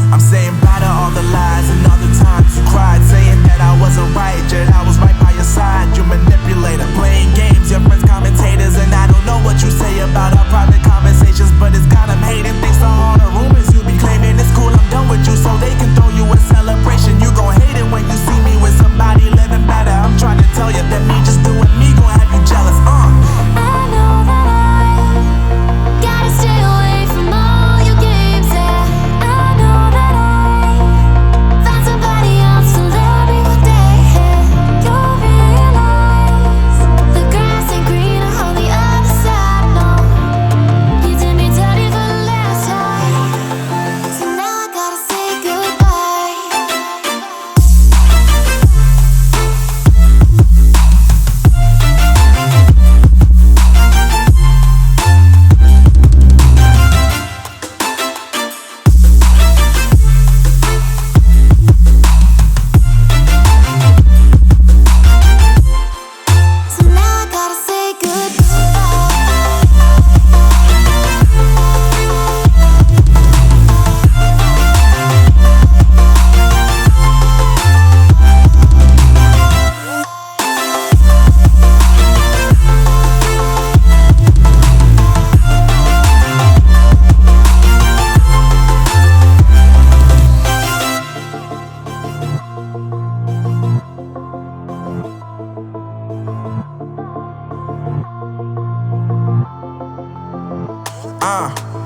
I'm saying bye to all the lies and all the times you cried, saying that I wasn't right, yet I was right by your side. You manipulator, playing games, your friends commentators, and I don't know what you say about our private conversations, but it's got them hating. Thanks to all the rumors you be claiming. It's cool, I'm done with you, so they can throw you a celebration. You gon' hate it when you see me with somebody living better. I'm trying to tell you that me just doing me gon' have you jealous. I know that I gotta stay away from all your games, yeah. I know that I found somebody else to love me one day, yeah. You'll realize the grass ain't greener on the other side, no. You did me dirty for the last time, so now I gotta say goodbye. So now I gotta say goodbye.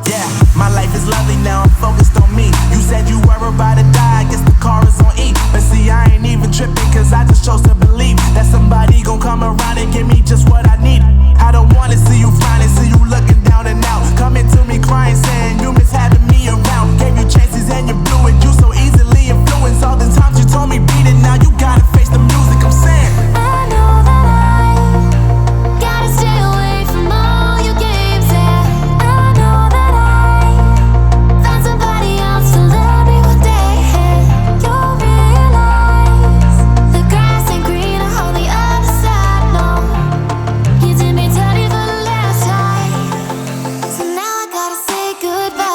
Yeah, my life is lovely now, I'm focused on me. You said you were about to die, I guess the car is on E. But see, I ain't even tripping, cause I just chose to believe that somebody gon' come around and give me just what I need. I don't wanna see you frowning, see you looking down and out, coming to me crying, saying you miss having me around. Gave you chances and you blew it, you so easily influenced. All the times you told me beat it, now you gotta face the music. I'm saying I know that I gotta stay away from all your games, yeah. I know that I found somebody else to love me one day, yeah. You'll realize the grass ain't greener on the other side, no. You did me dirty for the last time, so now I gotta say goodbye.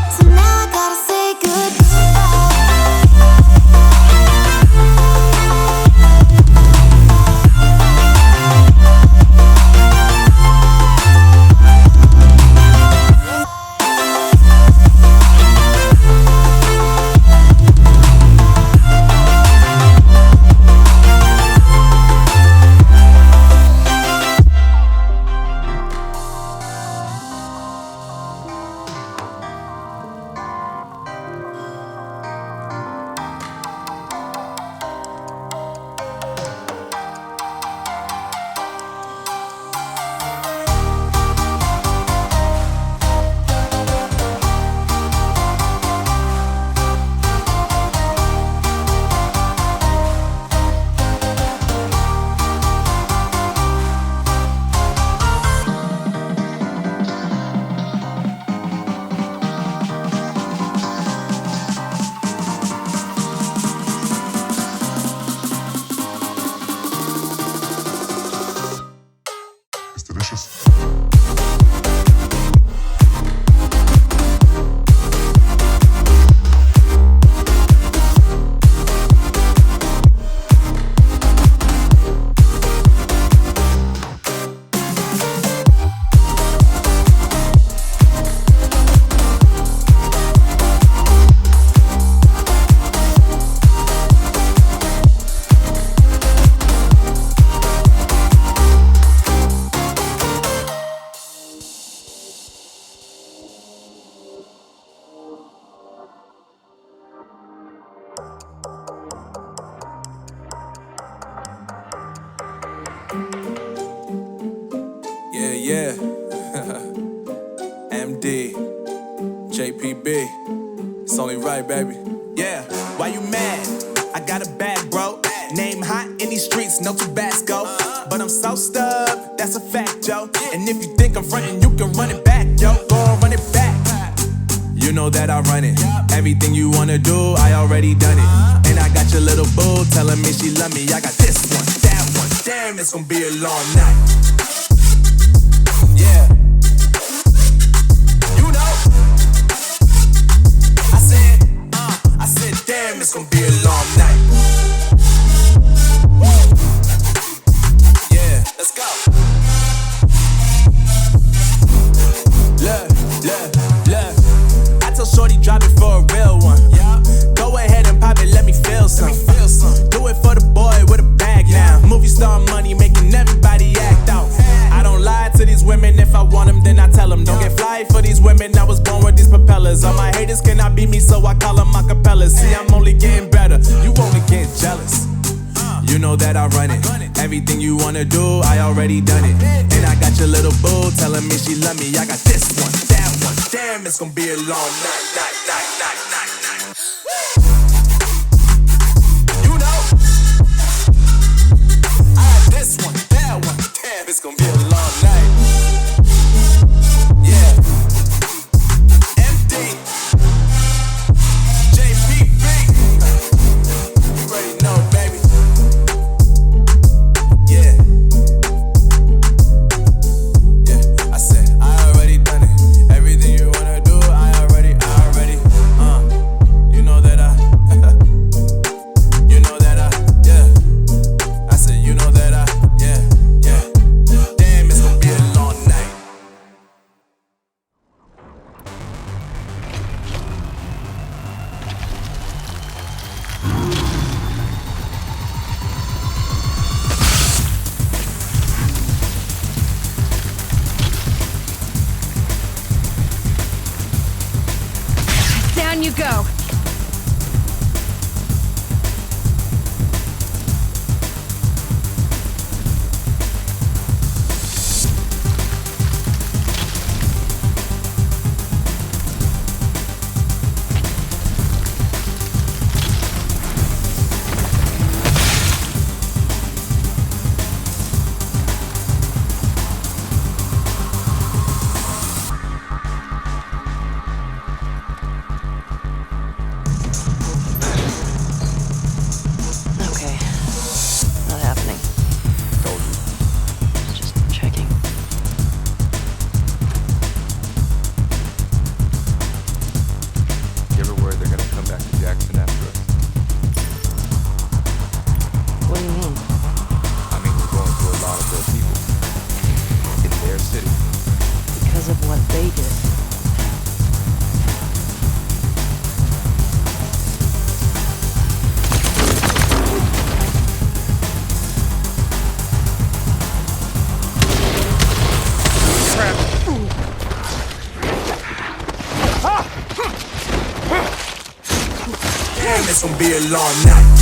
So now I gotta say goodbye. It's delicious. yeah. MD, JPB, it's only right, baby. Yeah, why you mad? I got a bag, bro. Name hot, any these streets, no Tabasco. But I'm so stuck, that's a fact, yo. And if you think I'm frontin', you can run it back, yo. Go on, run it back. You know that I run it. Everything you wanna do, I already done it. And I got your little boo telling me she love me. I got this one, that one. Damn, it's gonna be a long night. Yeah. You know. I said, damn, it's gonna be a long night. Yeah, let's go. Look. I tell shorty drop it for a real one. Yeah. Go ahead and pop it, let me feel some. Do it for the boy with a bag now. Movie star money making everybody act out. I don't lie to these women, if I want them, then I tell them. Don't get fly for these women, I was born with these propellers. All my haters cannot beat me, so I call them acapellas. See, I'm only getting better, you only get jealous. You know that I run it. Everything you wanna do, I already done it. And I got your little boo telling me she love me. I got this one, that one. Damn, it's gonna be a long night. You know, I got this one, that one. Damn, it's gonna be a long night. Yeah. MD. JPB. You already know, baby. Yeah. I said, I already done it. Everything you wanna do, I already. You know that yeah. I said, you know that yeah. Damn, it's gonna be a long night. Down you go. Okay. Not happening. Told you. Just checking. You ever worried they're gonna come back to Jackson after us? What do you mean? I mean, we're going through a lot of their people. In their city. Because of what they did. Damn, it's gonna be a long night.